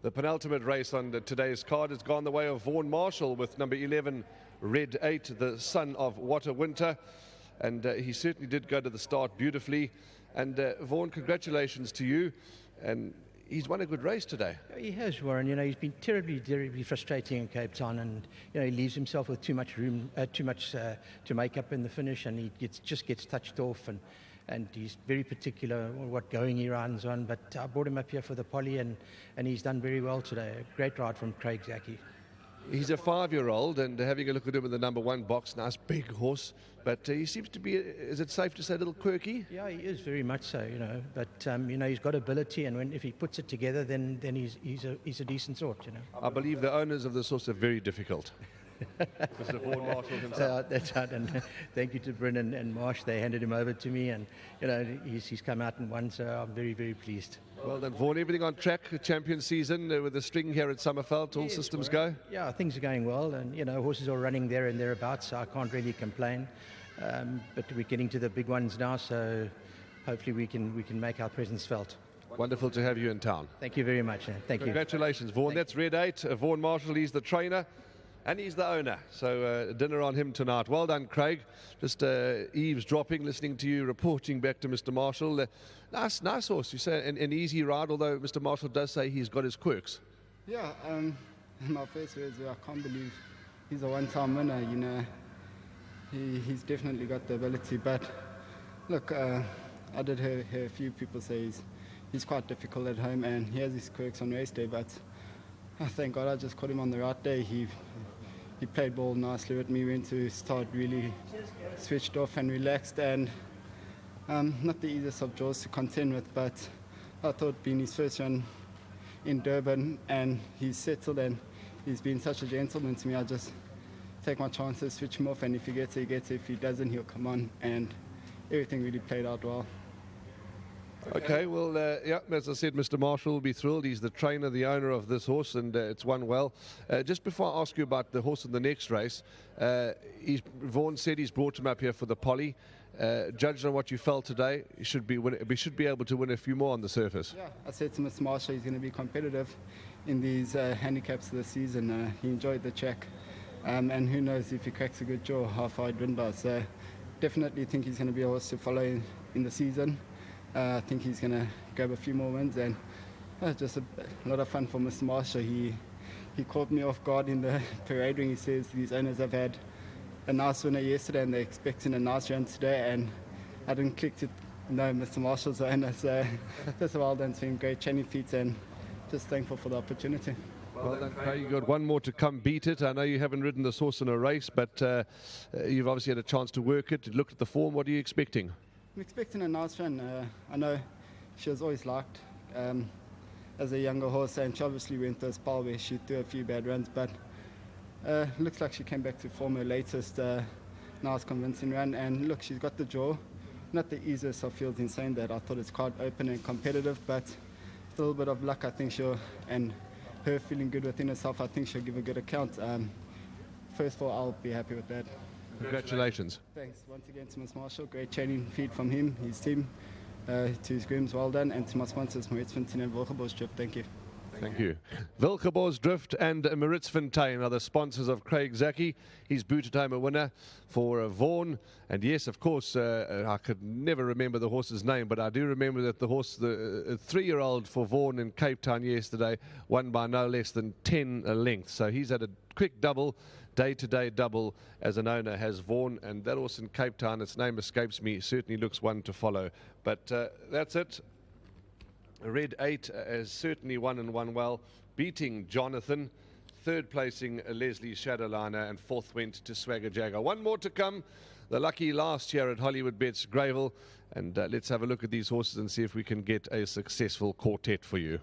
The penultimate race on today's card has gone the way of Vaughan Marshall with number 11, Red 8, the son of What a Winter. And he certainly did go to the start beautifully. And Vaughan, congratulations to you. And he's won a good race today. He has, Warren. You know, he's been terribly frustrating in Cape Town, and you know, he leaves himself with too much to make up in the finish, and he just gets touched off, and he's very particular on what going he runs on. But I brought him up here for the poly, and he's done very well today. A great ride from Craig Zaki. He's a 5-year-old, and having a look at him in the number 1 box, nice big horse, but he seems to be, is it safe to say, a little quirky? Yeah, he is very much so, you know, but you know, he's got ability, and if he puts it together, then he's a decent sort, you know. I believe the owners of this horse are very difficult. Mr. Vaughan Marshall himself. That's right, and thank you to Brennan and Marsh. They handed him over to me, and you know, he's come out and won, so I'm very pleased. Well then, Vaughan, everything on track, champion season with the string here at Summerfeld, all systems go? Yeah, things are going well, and you know, horses are running there and thereabouts, so I can't really complain. But we're getting to the big ones now, so hopefully we can make our presence felt. Wonderful to have you in town. Thank you very much. Thank you. Congratulations, Vaughan. That's Red 8. Vaughan Marshall, he's the trainer. And he's the owner, so dinner on him tonight. Well done, Craig. Just eavesdropping, listening to you, reporting back to Mr. Marshall. Nice horse. You say an easy ride, although Mr. Marshall does say he's got his quirks. Yeah, my first words were, I can't believe he's a one-time winner. You know, he's definitely got the ability. But look, I did hear a few people say he's quite difficult at home, and he has his quirks on race day. But thank God I just caught him on the right day. He played ball nicely with me, went to start really switched off and relaxed, and not the easiest of draws to contend with, but I thought being his first run in Durban, and he's settled and he's been such a gentleman to me, I just take my chances, switch him off, and if he gets it, he gets it. If he doesn't, he'll come on, and everything really played out well. Okay, well, yeah, as I said, Mr. Marshall will be thrilled. He's the trainer, the owner of this horse, and it's won well. Just before I ask you about the horse in the next race, Vaughan said he's brought him up here for the poly. Judged on what you felt today, we should be able to win a few more on the surface. Yeah, I said to Mr. Marshall he's going to be competitive in these handicaps this season. He enjoyed the track, and who knows if he cracks a good draw, how far he'd win by. So definitely think he's going to be a horse to follow in the season. I think he's going to grab a few more wins, and just a lot of fun for Mr. Marshall. He caught me off guard in the parade ring. He says these owners have had a nice winner yesterday and they're expecting a nice run today, and I didn't click to know Mr. Marshall's the owner. So just well done to him, great training feats, and just thankful for the opportunity. Well done, Craig. You've got one more to come beat it. I know you haven't ridden this horse in a race, but you've obviously had a chance to work it, looked at the form. What are you expecting? I'm expecting a nice run. I know she was always liked as a younger horse, and she obviously went this pile where she threw a few bad runs, but looks like she came back to form her latest nice convincing run. And look, she's got the draw. Not the easiest of fields in saying that. I thought it's quite open and competitive, but with a little bit of luck, I think and her feeling good within herself, I think she'll give a good account. First of all, I'll be happy with that. Congratulations. Thanks once again to Mr. Marshall. Great training feed from him, his team, to his grooms, well done, and to my sponsors, Maritzfontein and Wilgeborgsdrift. Thank you. Thank you. Wilgeborgsdrift and Maritzfontein are the sponsors of Craig Zaki. He's booted home a winner for Vaughan. And yes, of course, I could never remember the horse's name, but I do remember that the horse, the 3-year-old for Vaughan in Cape Town yesterday, won by no less than 10 lengths. So he's had a quick double, day-to-day double as an owner has Vaughan, and that horse in Cape Town, its name escapes me, certainly looks one to follow. But that's it. Red 8 has certainly won and won well, beating Jonathan. Third placing Leslie Shadowliner, and fourth went to Swagger Jagger. One more to come. The lucky last year at Hollywood Bets GREYVILLE. And let's have a look at these horses and see if we can get a successful quartet for you.